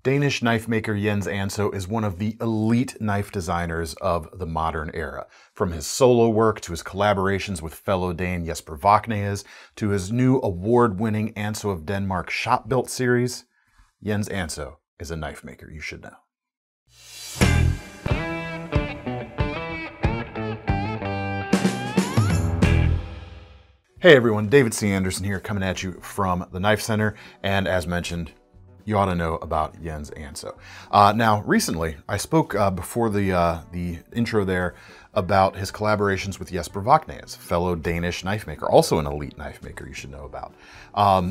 Danish knife maker Jens Anso is one of the elite knife designers of the modern era. From his solo work to his collaborations with fellow Dane Jesper Vaknaes to his new award-winning Anso of Denmark shop-built series, Jens Anso is a knife maker you should know. Hey everyone, David C. Anderson here coming at you from the KnifeCenter, and as mentioned, you ought to know about Jens Anso. Now, recently, I spoke before the intro there about his collaborations with Jesper Vaknaes, fellow Danish knife maker, also an elite knife maker you should know about.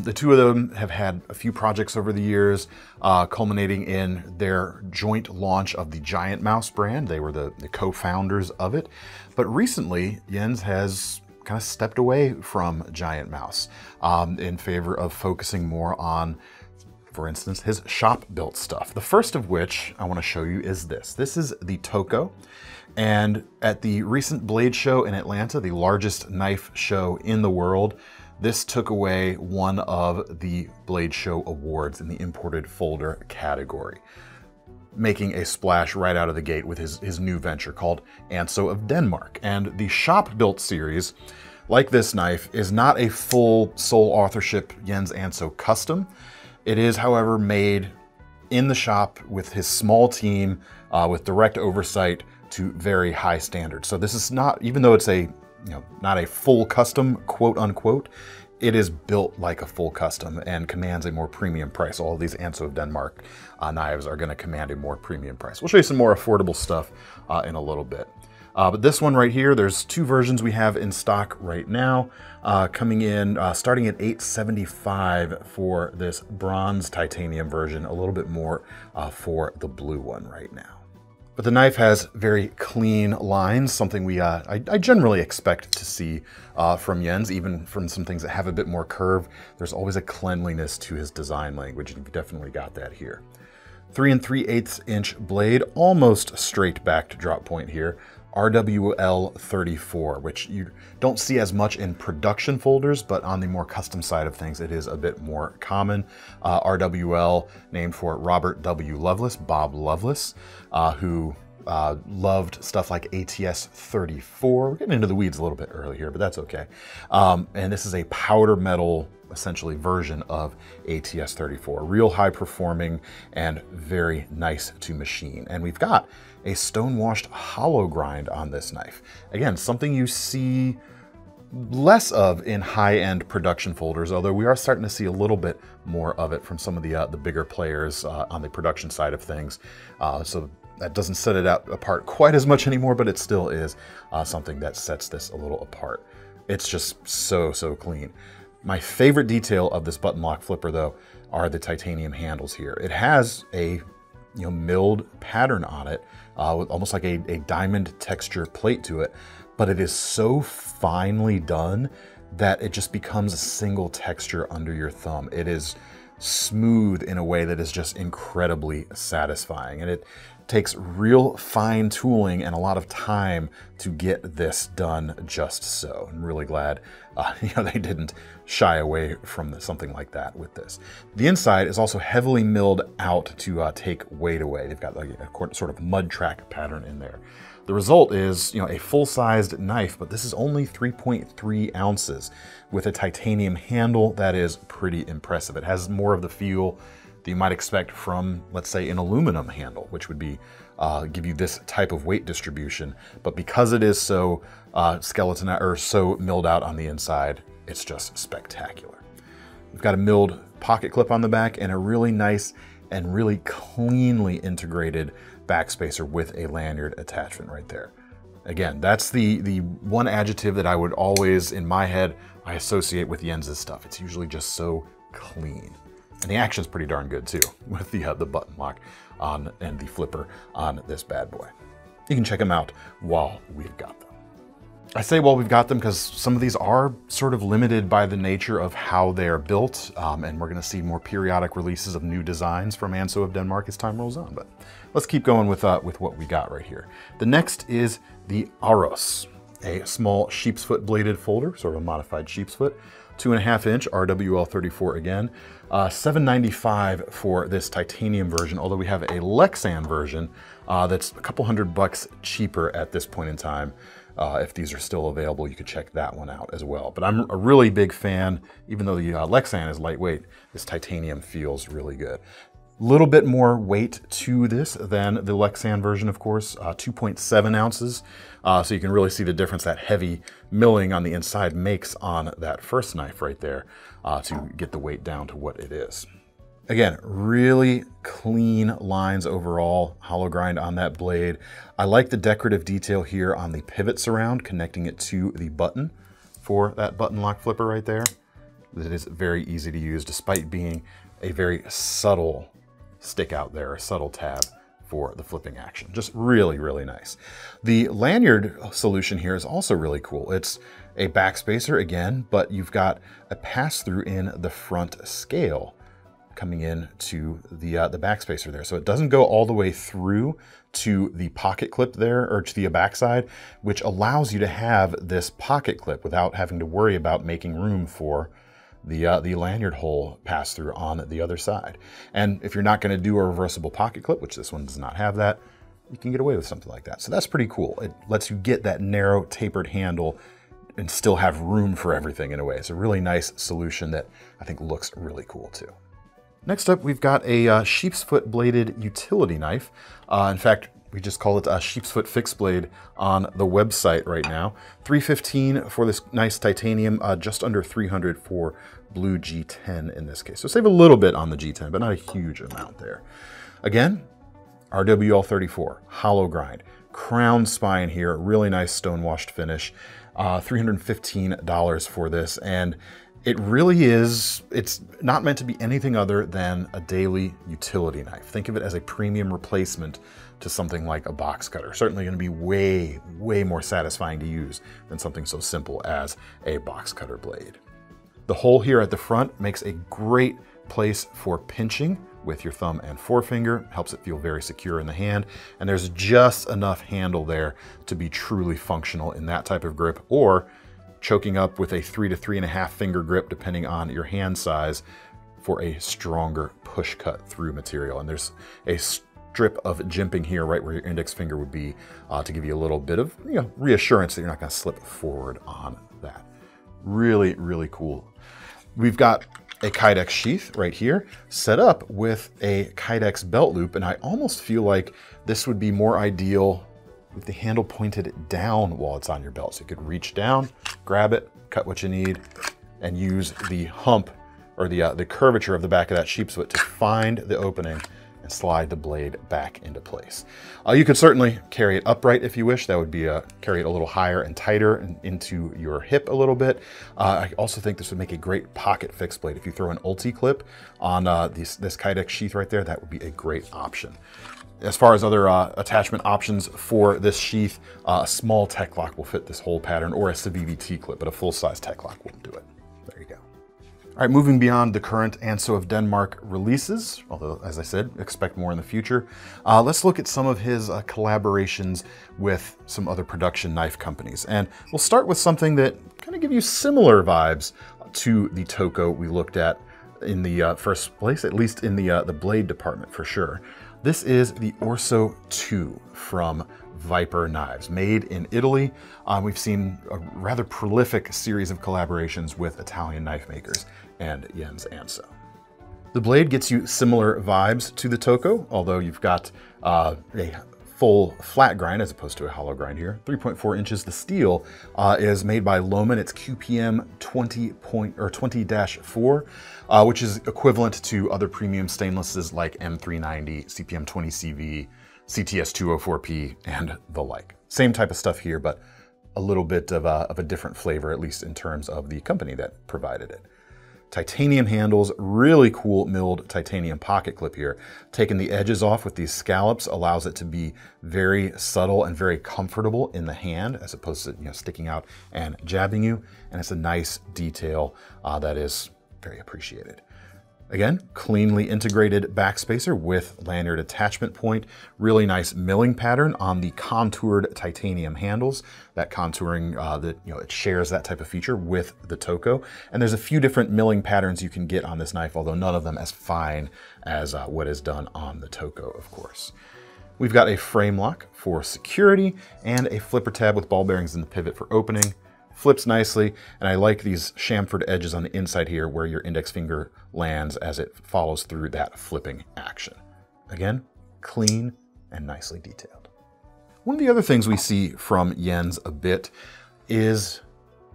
The two of them have had a few projects over the years, culminating in their joint launch of the GiantMouse brand. They were the co-founders of it. But recently, Jens has kind of stepped away from GiantMouse in favor of focusing more on, for instance, his shop-built stuff. The first of which I want to show you is this. This is the TOKO, and at the recent Blade Show in Atlanta, the largest knife show in the world, this took away one of the Blade Show awards in the imported folder category, making a splash right out of the gate with his new venture called Anso of Denmark. And the shop-built series, like this knife, is not a full sole authorship Jens Anso custom. It is, however, made in the shop with his small team, with direct oversight to very high standards. So this is not, even though it's not a full custom, quote unquote, it is built like a full custom and commands a more premium price. All of these Anso of Denmark knives are going to command a more premium price. We'll show you some more affordable stuff in a little bit. But this one right here, there's two versions we have in stock right now, coming in starting at $875 for this bronze titanium version, a little bit more for the blue one right now. But the knife has very clean lines, something I generally expect to see from Jens, even from some things that have a bit more curve. There's always a cleanliness to his design language, and you've definitely got that here. 3 3/8 inch blade, almost straight backed drop point here. RWL 34, which you don't see as much in production folders, but on the more custom side of things, it is a bit more common. RWL, named for Robert W. Lovelace, Bob Lovelace, who loved stuff like ATS 34. We're getting into the weeds a little bit early here, but that's okay. And this is a powder metal, essentially, version of ATS 34. Real high performing and very nice to machine. And we've got a stone-washed hollow grind on this knife. Again, something you see less of in high-end production folders, although we are starting to see a little bit more of it from some of the bigger players on the production side of things. So that doesn't set it apart quite as much anymore, but it still is something that sets this a little apart. It's just so clean. My favorite detail of this button lock flipper, though, are the titanium handles here. It has a milled pattern on it, with almost like a diamond texture plate to it, but it is so finely done that it just becomes a single texture under your thumb. It is smooth in a way that is just incredibly satisfying, and it takes real fine tooling and a lot of time to get this done just so. I'm really glad they didn't shy away from something like that with this. The inside is also heavily milled out to take weight away. They've got like a sort of mud track pattern in there. The result is, a full-sized knife, but this is only 3.3 ounces with a titanium handle that is pretty impressive. It has more of the feel that you might expect from, let's say, an aluminum handle, which would be give you this type of weight distribution. But because it is so so milled out on the inside, it's just spectacular. We've got a milled pocket clip on the back and a really nice and really cleanly integrated backspacer with a lanyard attachment right there. Again, that's the one adjective that I would always, in my head, I associate with Jens's stuff. It's usually just so clean. And the action's pretty darn good too, with the button lock on and the flipper on this bad boy. You can check them out while we've got them. I say while we've got them because some of these are sort of limited by the nature of how they are built, and we're going to see more periodic releases of new designs from Anso of Denmark as time rolls on. But let's keep going with what we got right here. The next is the AROS, a small sheepsfoot bladed folder, sort of a modified sheepsfoot. 2.5 inch RWL 34 again. $795 for this titanium version, although we have a Lexan version that's a couple $100 cheaper at this point in time. If these are still available, you could check that one out as well. But I'm a really big fan, even though the Lexan is lightweight, this titanium feels really good. A little bit more weight to this than the Lexan version, of course, 2.7 ounces. So you can really see the difference that heavy milling on the inside makes on that first knife right there to get the weight down to what it is. Again, really clean lines overall, hollow grind on that blade. I like the decorative detail here on the pivot surround, connecting it to the button for that button lock flipper right there. It is very easy to use despite being a very subtle stick out there, a subtle tab for the flipping action. Just really, really nice. The lanyard solution here is also really cool. It's a backspacer again, but you've got a pass-through in the front scale coming in to the backspacer there. So it doesn't go all the way through to the pocket clip there, or to the backside, which allows you to have this pocket clip without having to worry about making room for the lanyard hole pass through on the other side. And if you're not going to do a reversible pocket clip, which this one does not have that, you can get away with something like that. So that's pretty cool. It lets you get that narrow tapered handle and still have room for everything in a way. It's a really nice solution that I think looks really cool too. Next up, we've got a Sheepsfoot bladed utility knife. In fact, we just call it a Sheepsfoot fixed blade on the website right now. $315 for this nice titanium, just under $300 for blue G10 in this case. So save a little bit on the G10, but not a huge amount there. Again, RWL 34, hollow grind, crown spine here, really nice stone washed finish. $315 for this, and it really is, it's not meant to be anything other than a daily utility knife. Think of it as a premium replacement to something like a box cutter. Certainly going to be way, way more satisfying to use than something so simple as a box cutter blade. The hole here at the front makes a great place for pinching with your thumb and forefinger, helps it feel very secure in the hand, and there's just enough handle there to be truly functional in that type of grip, or choking up with a 3 to 3.5 finger grip, depending on your hand size, for a stronger push cut through material. And there's a strip of jimping here right where your index finger would be to give you a little bit of reassurance that you're not going to slip forward on that. Really, really cool. We've got a Kydex sheath right here set up with a Kydex belt loop, and I almost feel like this would be more ideal with the handle pointed down while it's on your belt. So you could reach down, grab it, cut what you need, and use the hump or the curvature of the back of that Sheepsfoot to find the opening and slide the blade back into place. You could certainly carry it upright if you wish. That would be carry it a little higher and tighter and into your hip a little bit. I also think this would make a great pocket fixed blade. If you throw an ulti clip on this Kydex sheath right there, that would be a great option. As far as other attachment options for this sheath, a small tech lock will fit this whole pattern, or a Civivi T-clip, but a full-size tech lock won't do it. There you go. All right, moving beyond the current Anso of Denmark releases, although, as I said, expect more in the future, let's look at some of his collaborations with some other production knife companies. And we'll start with something that kind of give you similar vibes to the TOKO we looked at in the first place, at least in the blade department for sure. This is the Orso 2 from Viper Knives, made in Italy. We've seen a rather prolific series of collaborations with Italian knife makers and Jens Anso. The blade gets you similar vibes to the TOKO, although you've got a full flat grind as opposed to a hollow grind here. 3.4 inches. The steel is made by Lohmann. It's QPM 20-4, which is equivalent to other premium stainlesses like M390, CPM 20CV, CTS 204P, and the like. Same type of stuff here, but a little bit of a different flavor, at least in terms of the company that provided it. Titanium handles, really cool milled titanium pocket clip here. Taking the edges off with these scallops allows it to be very subtle and very comfortable in the hand, as opposed to sticking out and jabbing you. And it's a nice detail that is very appreciated. Again, cleanly integrated backspacer with lanyard attachment point. Really nice milling pattern on the contoured titanium handles. That contouring, it shares that type of feature with the TOKO. And there's a few different milling patterns you can get on this knife, although none of them as fine as what is done on the TOKO, of course. We've got a frame lock for security and a flipper tab with ball bearings in the pivot for opening. Flips nicely, and I like these chamfered edges on the inside here where your index finger lands as it follows through that flipping action. Again, clean and nicely detailed. One of the other things we see from Jens a bit is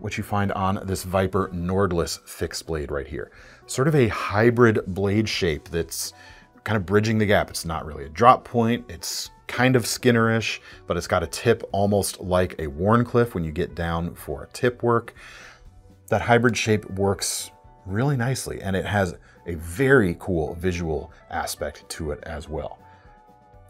what you find on this Viper Nordlys fixed blade right here. Sort of a hybrid blade shape that's kind of bridging the gap. It's not really a drop point, it's kind of skinnerish, but it's got a tip almost like a Wharncliffe when you get down for tip work. That hybrid shape works really nicely, and it has a very cool visual aspect to it as well.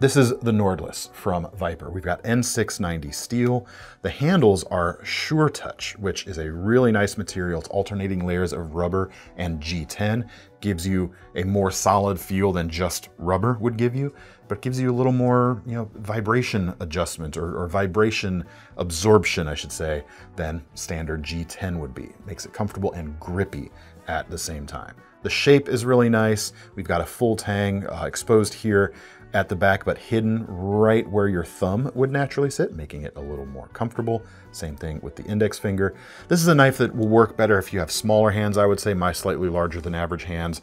This is the Nordlys from Viper. We've got N690 steel. The handles are Sure Touch, which is a really nice material. It's alternating layers of rubber and G10. Gives you a more solid feel than just rubber would give you, but gives you a little more, vibration adjustment or vibration absorption, I should say, than standard G10 would be. Makes it comfortable and grippy at the same time. The shape is really nice. We've got a full tang exposed here at the back, but hidden right where your thumb would naturally sit, making it a little more comfortable. Same thing with the index finger. This is a knife that will work better if you have smaller hands, I would say. My slightly larger than average hands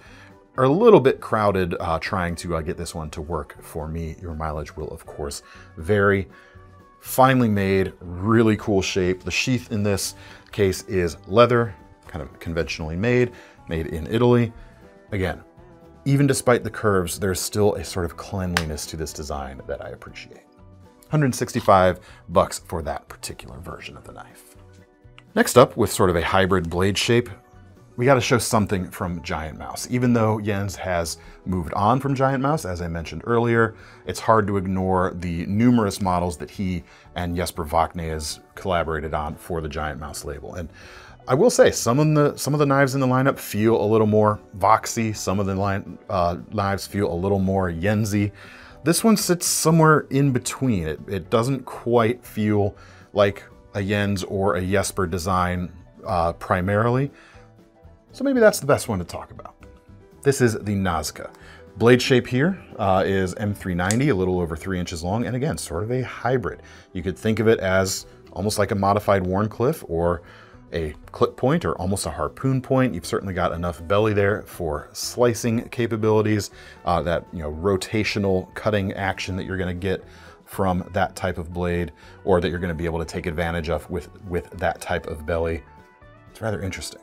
are a little bit crowded trying to get this one to work for me. Your mileage will, of course, vary. Finely made, really cool shape. The sheath in this case is leather, kind of conventionally made in Italy. Again, even despite the curves, there's still a sort of cleanliness to this design that I appreciate. $165 for that particular version of the knife. Next up, with sort of a hybrid blade shape, we got to show something from GiantMouse. Even though Jens has moved on from GiantMouse, as I mentioned earlier, it's hard to ignore the numerous models that he and Jesper Vakne has collaborated on for the GiantMouse label. And I will say, some of the knives in the lineup feel a little more Voxy. Some of the knives feel a little more Jensy. This one sits somewhere in between. It doesn't quite feel like a Jens or a Jesper design primarily. So maybe that's the best one to talk about. This is the Nazca. Blade shape here is M390, a little over 3 inches long, and again, sort of a hybrid. You could think of it as almost like a modified Wharncliffe or a clip point or almost a harpoon point. You've certainly got enough belly there for slicing capabilities, that rotational cutting action that you're going to get from that type of blade, or that you're going to be able to take advantage of with that type of belly. It's rather interesting.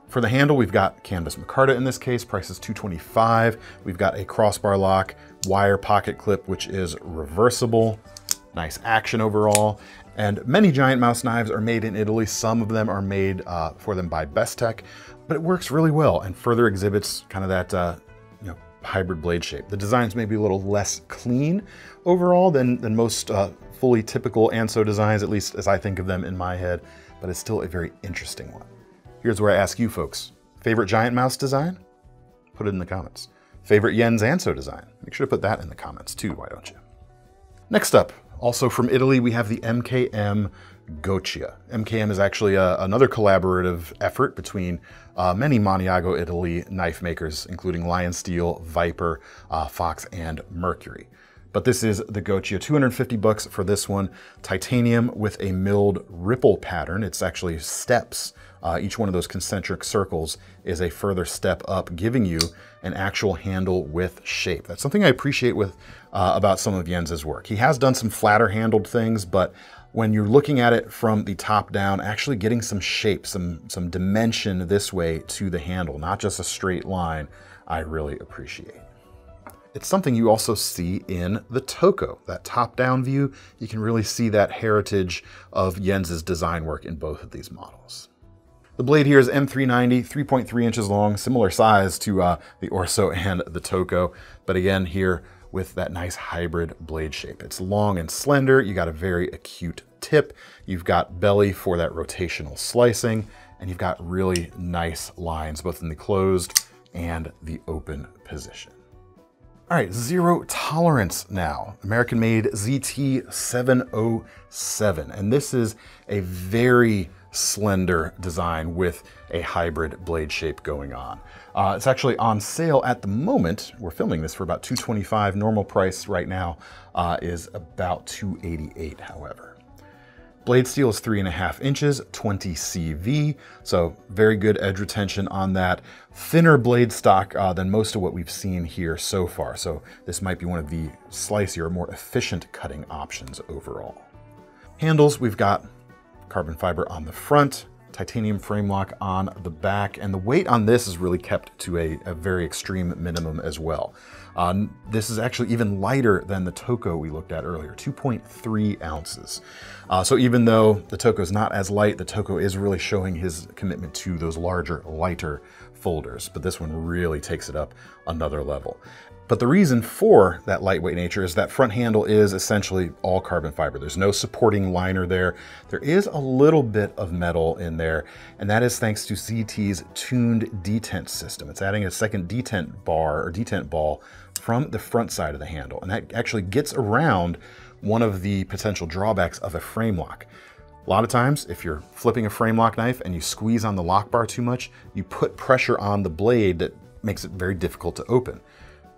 For the handle, we've got canvas micarta in this case, price is $225. We've got a crossbar lock, wire pocket clip, which is reversible. Nice action overall. And many GiantMouse knives are made in Italy. Some of them are made for them by Bestech, but it works really well and further exhibits kind of that hybrid blade shape. The design's maybe a little less clean overall than most fully typical Anso designs, at least as I think of them in my head, but it's still a very interesting one. Here's where I ask you folks, favorite GiantMouse design? Put it in the comments. Favorite Jens Anso design? Make sure to put that in the comments too, why don't you? Next up, also from Italy, we have the MKM Goccia. MKM is actually another collaborative effort between many Maniago Italy knife makers, including Lion Steel, Viper, Fox, and Mercury. But this is the Goccia, $250 for this one. Titanium with a milled ripple pattern. It's actually steps. Each one of those concentric circles is a further step up, giving you an actual handle with shape. That's something I appreciate about some of Jens's work. He has done some flatter handled things, but when you're looking at it from the top down, actually getting some shape, some dimension this way to the handle, not just a straight line, I really appreciate. It's something you also see in the TOKO, that top-down view. You can really see that heritage of Jens's design work in both of these models. The blade here is M390, 3.3 inches long, similar size to the Orso and the TOKO, but again here with that nice hybrid blade shape. It's long and slender, you got a very acute tip, you've got belly for that rotational slicing, and you've got really nice lines both in the closed and the open position. All right, zero tolerance now. American-made ZT707, and this is a very slender design with a hybrid blade shape going on. It's actually on sale at the moment. We're filming this for about $225. Normal price right now is about $288, however. Blade steel is 3.5 inches, 20 CV, so very good edge retention on that. Thinner blade stock than most of what we've seen here so far, so this might be one of the slicier, more efficient cutting options overall. Handles, we've got carbon fiber on the front, titanium frame lock on the back, and the weight on this is really kept to a very extreme minimum as well. This is actually even lighter than the TOKO we looked at earlier, 2.3 ounces. So even though the TOKO is not as light, the TOKO is really showing his commitment to those larger, lighter folders, but this one really takes it up another level. But the reason for that lightweight nature is that front handle is essentially all carbon fiber. There's no supporting liner there. There is a little bit of metal in there, and that is thanks to ZT's tuned detent system. It's adding a second detent bar or detent ball from the front side of the handle, and that actually gets around one of the potential drawbacks of a frame lock. A lot of times, if you're flipping a frame lock knife and you squeeze on the lock bar too much, you put pressure on the blade that makes it very difficult to open.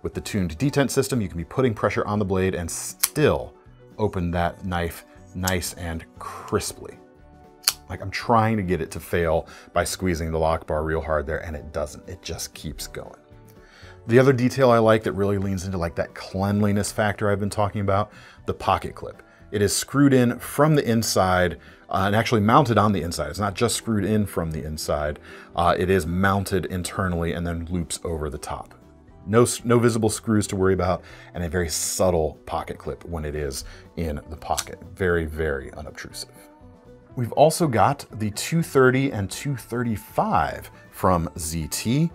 With the tuned detent system, you can be putting pressure on the blade and still open that knife nice and crisply. Like I'm trying to get it to fail by squeezing the lock bar real hard there, and it doesn't. It just keeps going. The other detail I like that really leans into like that cleanliness factor I've been talking about, the pocket clip. It is screwed in from the inside and actually mounted on the inside. It's not just screwed in from the inside. It is mounted internally and then loops over the top. No visible screws to worry about, and a very subtle pocket clip when it is in the pocket. Very, very unobtrusive. We've also got the 230 and 235 from ZT.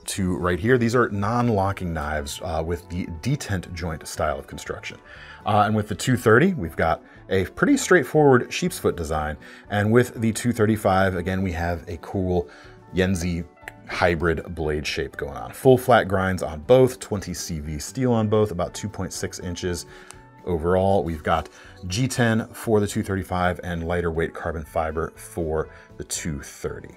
To right here, these are non-locking knives with the detent joint style of construction. And with the 230, we've got a pretty straightforward sheepsfoot design. And with the 235, again, we have a cool Yenzi hybrid blade shape going on. Full flat grinds on both, 20 CV steel on both, about 2.6 inches overall. We've got G10 for the 235 and lighter weight carbon fiber for the 230.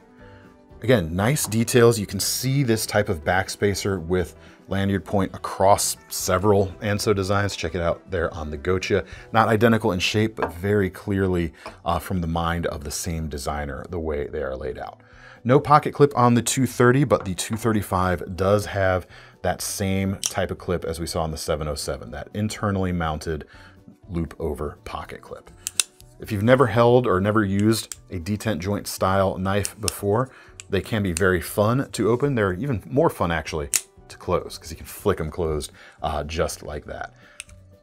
Again, nice details. You can see this type of backspacer with lanyard point across several Anso designs. Check it out there on the Goccia. Not identical in shape, but very clearly from the mind of the same designer, the way they are laid out. No pocket clip on the 230, but the 235 does have that same type of clip as we saw on the 707, that internally mounted loop over pocket clip. If you've never held or never used a detent joint style knife before, they can be very fun to open. They're even more fun actually to close because you can flick them closed just like that.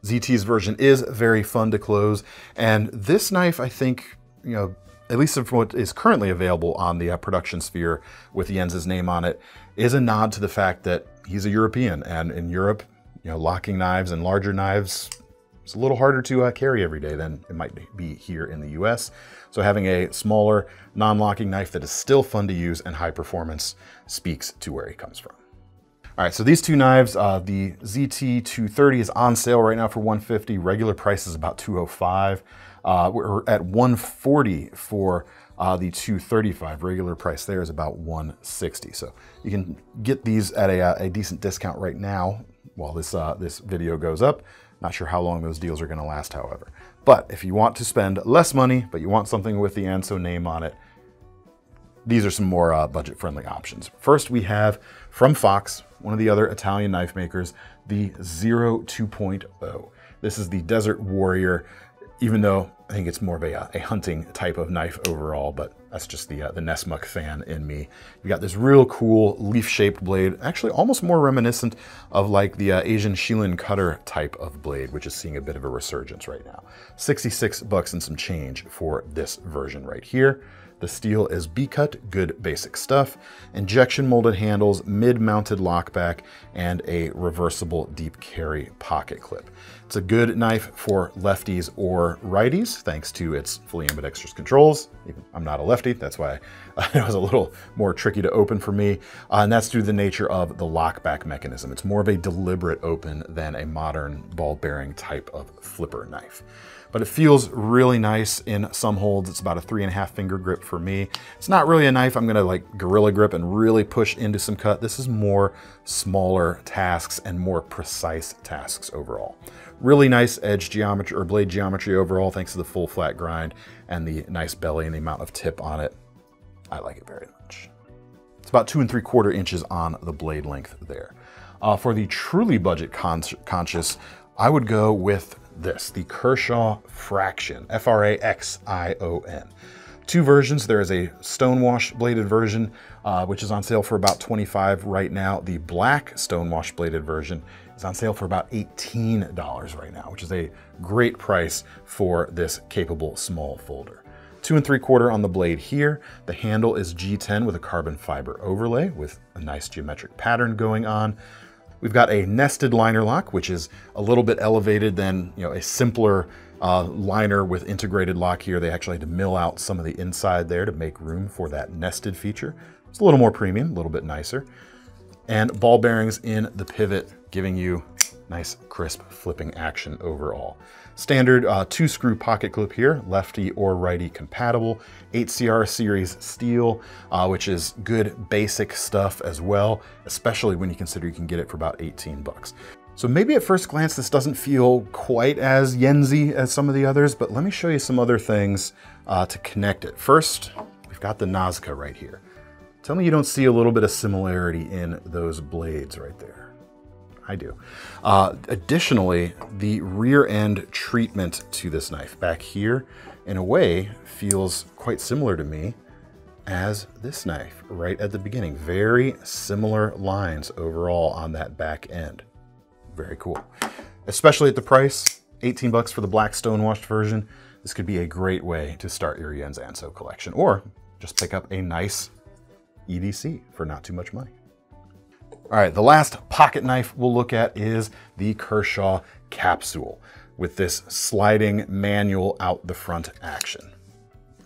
ZT's version is very fun to close, and this knife, I think, you know, at least from what is currently available on the production sphere with Jens's name on it, is a nod to the fact that he's a European, and in Europe, you know, locking knives and larger knives, it's a little harder to carry every day than it might be here in the US. So having a smaller, non-locking knife that is still fun to use and high performance speaks to where he comes from. All right, so these two knives, the ZT230 is on sale right now for $150. Regular price is about $205. We're at $140 for the 235. Regular price there is about $160. So you can get these at a decent discount right now while this video goes up. Not sure how long those deals are going to last, however. But if you want to spend less money, but you want something with the Anso name on it, these are some more budget-friendly options. First, we have from Fox, one of the other Italian knife makers, the Zero 2.0. This is the Desert Warrior, even though I think it's more of a hunting type of knife overall, but that's just the Nesmuk fan in me. You got this real cool leaf-shaped blade, actually almost more reminiscent of like the Asian Shilin cutter type of blade, which is seeing a bit of a resurgence right now. $66 and some change for this version right here. The steel is B-cut, good basic stuff. Injection molded handles, mid-mounted lockback, and a reversible deep carry pocket clip. It's a good knife for lefties or righties, thanks to its fully ambidextrous controls. I'm not a lefty, that's why it was a little more tricky to open for me. And that's due to the nature of the lockback mechanism. It's more of a deliberate open than a modern ball bearing type of flipper knife. But it feels really nice in some holds. It's about a 3.5 finger grip for me. It's not really a knife I'm gonna like gorilla grip and really push into some cut. This is more smaller tasks and more precise tasks overall. Really nice edge geometry or blade geometry overall, thanks to the full flat grind and the nice belly and the amount of tip on it. I like it very much. It's about 2 3/4 inches on the blade length there. For the truly budget conscious, I would go with this, the Kershaw Fraxion, Fraxion. Two versions. There is a stonewash bladed version, which is on sale for about $25 right now. The black stonewash bladed version is on sale for about $18 right now, which is a great price for this capable small folder. 2 3/4 on the blade here. The handle is G10 with a carbon fiber overlay with a nice geometric pattern going on. We've got a nested liner lock, which is a little bit elevated than a simpler liner with integrated lock here. They actually had to mill out some of the inside there to make room for that nested feature. It's a little more premium, a little bit nicer. And ball bearings in the pivot, giving you nice crisp flipping action overall. Standard 2-screw pocket clip here, lefty or righty compatible. 8CR series steel, which is good basic stuff as well, especially when you consider you can get it for about 18 bucks. So maybe at first glance, this doesn't feel quite as yensy as some of the others, but let me show you some other things to connect it. First, we've got the Nazca right here. Tell me you don't see a little bit of similarity in those blades right there. I do. Additionally, the rear end treatment to this knife back here, in a way, feels quite similar to me as this knife right at the beginning. Very similar lines overall on that back end. Very cool. Especially at the price, 18 bucks for the black stonewashed version. This could be a great way to start your Jens Anso collection, or just pick up a nice EDC for not too much money. All right, the last pocket knife we'll look at is the Kershaw Kapsule with this sliding manual out the front action.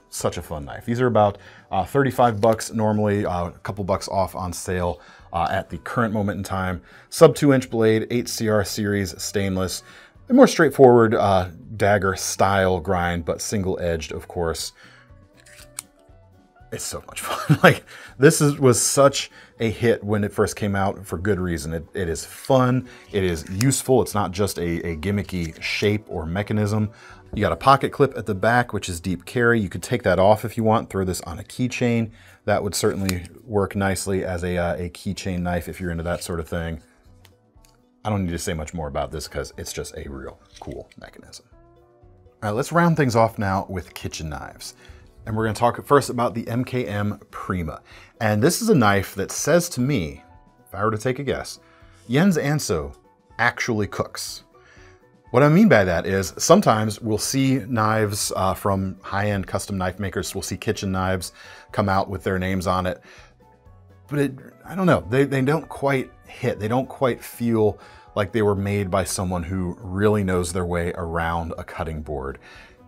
Such a fun knife. These are about 35 bucks normally, a couple bucks off on sale at the current moment in time. Sub 2-inch blade, 8CR series stainless, a more straightforward dagger style grind, but single edged, of course. It's so much fun. Like, this was such a hit when it first came out for good reason. It is fun, it is useful. It's not just a gimmicky shape or mechanism. You got a pocket clip at the back, which is deep carry. You could take that off if you want, throw this on a keychain. That would certainly work nicely as a keychain knife if you're into that sort of thing. I don't need to say much more about this because it's just a real cool mechanism. All right, let's round things off now with kitchen knives. And we're going to talk first about the MKM Prima. And this is a knife that says to me, if I were to take a guess, Jens Anso actually cooks. What I mean by that is sometimes we'll see knives from high-end custom knife makers, we'll see kitchen knives come out with their names on it. But I don't know, they don't quite hit. They don't quite feel like they were made by someone who really knows their way around a cutting board.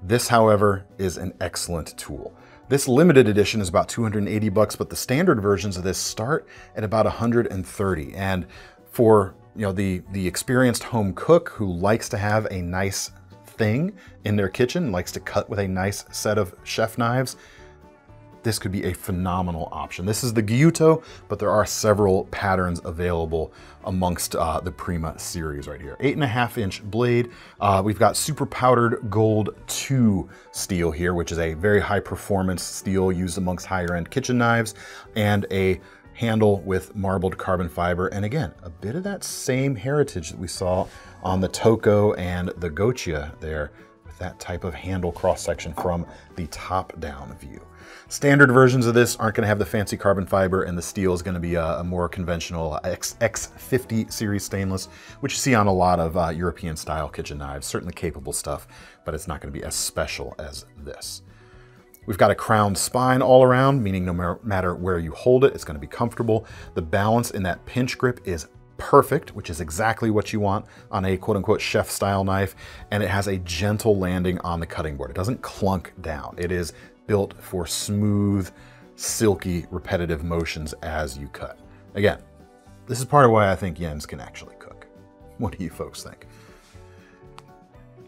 This, however, is an excellent tool. This limited edition is about 280 bucks, but the standard versions of this start at about 130. And for the experienced home cook who likes to have a nice thing in their kitchen, likes to cut with a nice set of chef knives, this could be a phenomenal option. This is the Gyuto, but there are several patterns available amongst the Prima series right here. 8.5-inch blade. We've got super powdered gold 2 steel here, which is a very high performance steel used amongst higher end kitchen knives, and a handle with marbled carbon fiber. And again, a bit of that same heritage that we saw on the TOKO and the Goccia there, with that type of handle cross section from the top down view. Standard versions of this aren't going to have the fancy carbon fiber, and the steel is going to be a more conventional X50 series stainless, which you see on a lot of European style kitchen knives. Certainly capable stuff, but it's not going to be as special as this. We've got a crowned spine all around, meaning no matter where you hold it, it's going to be comfortable. The balance in that pinch grip is perfect, which is exactly what you want on a quote-unquote chef-style knife, and it has a gentle landing on the cutting board. It doesn't clunk down. It is built for smooth, silky, repetitive motions as you cut. Again, this is part of why I think Jens can actually cook. What do you folks think?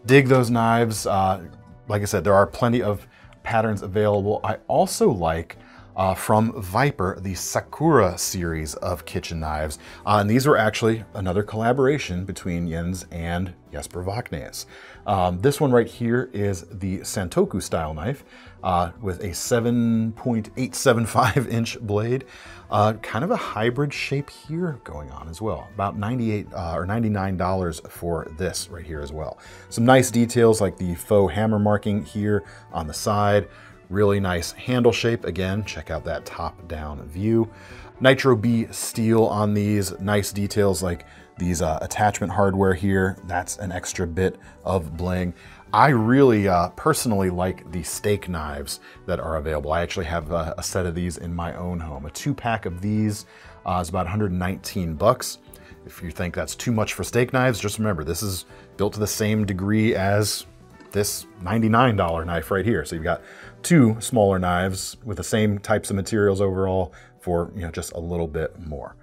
Dig those knives. Like I said, there are plenty of patterns available. I also like from Viper, the Sakura series of kitchen knives. And these were actually another collaboration between Jens and Jesper Vaknes. This one right here is the Santoku style knife with a 7.875 inch blade. Kind of a hybrid shape here going on as well. About $98 or $99 for this right here as well. Some nice details like the faux hammer marking here on the side. Really nice handle shape. Again, check out that top-down view. Nitro B steel on these. Nice details like these attachment hardware here. That's an extra bit of bling. I really personally like the steak knives that are available. I actually have a set of these in my own home. A 2-pack of these is about 119 bucks. If you think that's too much for steak knives, just remember this is built to the same degree as this $99 knife right here. So you've got 2 smaller knives with the same types of materials overall for, you know, just a little bit more.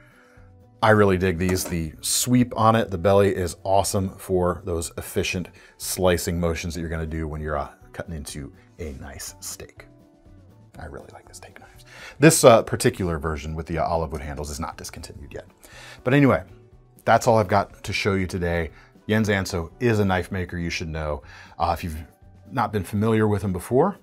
I really dig these. The sweep on it, the belly is awesome for those efficient slicing motions that you're going to do when you're cutting into a nice steak. I really like the steak knives. This particular version with the olive wood handles is not discontinued yet. But anyway, that's all I've got to show you today. Jens Anso is a knife maker you should know. If you've not been familiar with him before,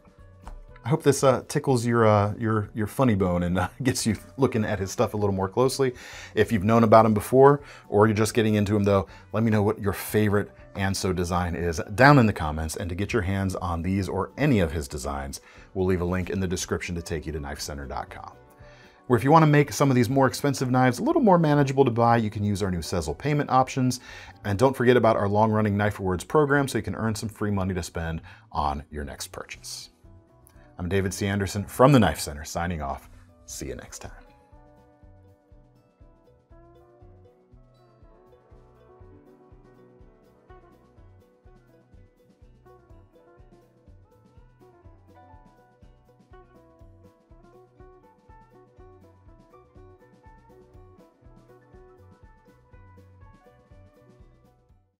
I hope this tickles your funny bone and gets you looking at his stuff a little more closely. If you've known about him before, or you're just getting into him though, let me know what your favorite Anso design is down in the comments. And to get your hands on these or any of his designs, we'll leave a link in the description to take you to KnifeCenter.com. Where if you want to make some of these more expensive knives a little more manageable to buy, you can use our new Sezzle payment options. And don't forget about our long-running Knife Rewards program so you can earn some free money to spend on your next purchase. I'm David C. Anderson from the Knife Center, signing off. See you next time.